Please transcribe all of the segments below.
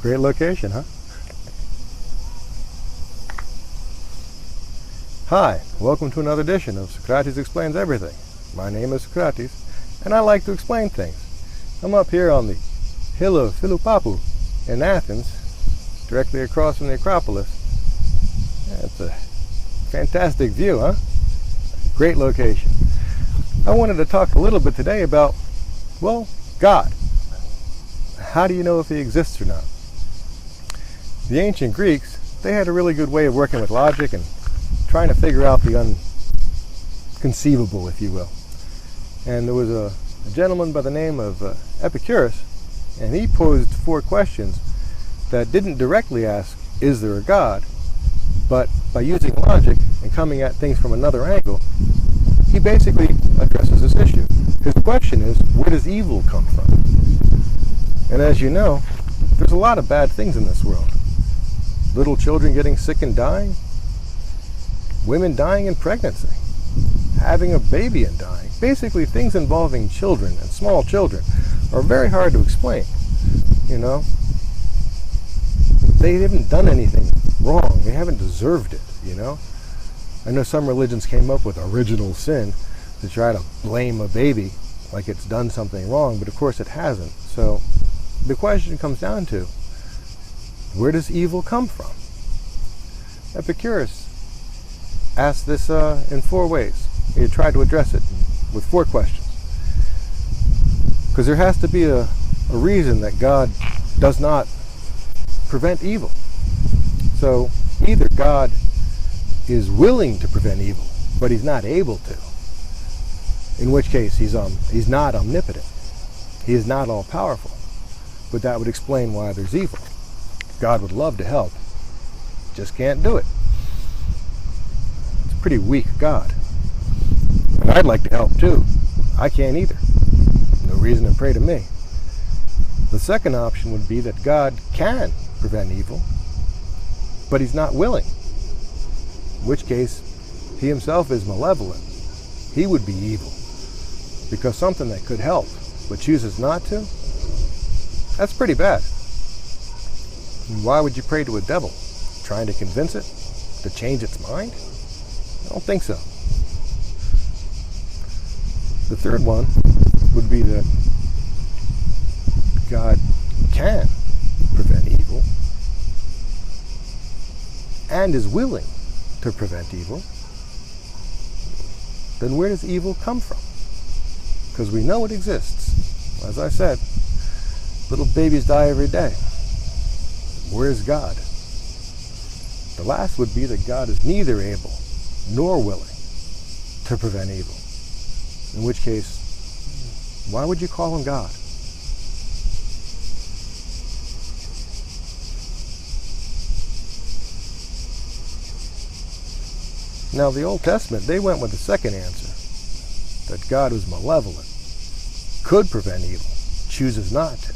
Great location, huh? Hi, welcome to another edition of Socrates Explains Everything. My name is Socrates, and I like to explain things. I'm up here on the hill of Philopappou in Athens, directly across from the Acropolis. Yeah, it's a fantastic view, huh? Great location. I wanted to talk a little bit today about, well, God. How do you know if he exists or not? The ancient Greeks, they had a really good way of working with logic and trying to figure out the unconceivable, if you will. And there was a gentleman by the name of Epicurus, and he posed 4 questions that didn't directly ask, is there a God? But by using logic and coming at things from another angle, he basically addresses this issue. His question is, where does evil come from? And as you know, there's a lot of bad things in this world. Little children getting sick and dying, women dying in pregnancy, having a baby and dying. Basically, things involving children and small children are very hard to explain. You know, they haven't done anything wrong. They haven't deserved it, you know. I know some religions came up with original sin to try to blame a baby like it's done something wrong, but of course it hasn't. So the question comes down to, where does evil come from? Epicurus asked this in 4 ways. He tried to address it with 4 questions. Because there has to be a reason that God does not prevent evil. So either God is willing to prevent evil, but he's not able to. In which case he's not omnipotent. He is not all-powerful. But that would explain why there's evil. God would love to help, just can't do it. It's a pretty weak God. And I'd like to help too. I can't either. No reason to pray to me. The second option would be that God can prevent evil, but he's not willing. In which case, he himself is malevolent. He would be evil. Because something that could help, but chooses not to, that's pretty bad. And why would you pray to a devil? Trying to convince it to change its mind? I don't think so. The third one would be that God can prevent evil and is willing to prevent evil. Then where does evil come from? Because we know it exists. As I said, little babies die every day. Where's God? The last would be that God is neither able nor willing to prevent evil. In which case, why would you call him God? Now, the Old Testament, they went with the second answer, that God was malevolent, could prevent evil, chooses not to.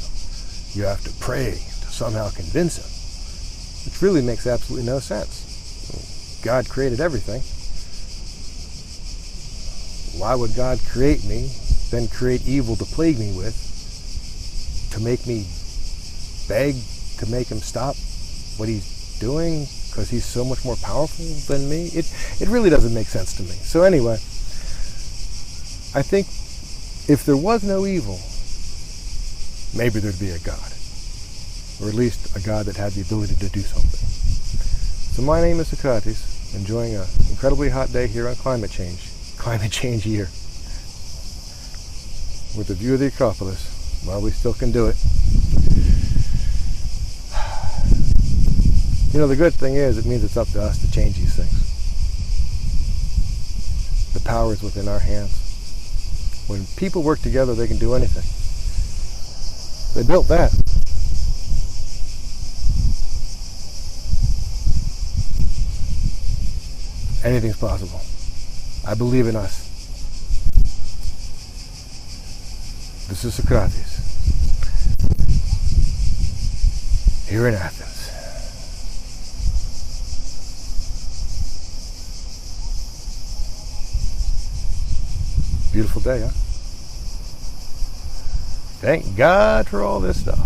You have to pray to somehow convince him, which really makes absolutely no sense. God created everything. Why would God create me, then create evil to plague me with, to make me beg to make him stop what he's doing because he's so much more powerful than me? It really doesn't make sense to me. So anyway, I think if there was no evil, maybe there'd be a God. Or at least a God that had the ability to do something. So my name is Socrates, enjoying an incredibly hot day here on climate change year, with a view of the Acropolis, while we still can do it. You know, the good thing is, it means it's up to us to change these things. The power is within our hands. When people work together, they can do anything. They built that. Anything's possible. I believe in us. This is Socrates, here in Athens. Beautiful day, huh? Thank God for all this stuff.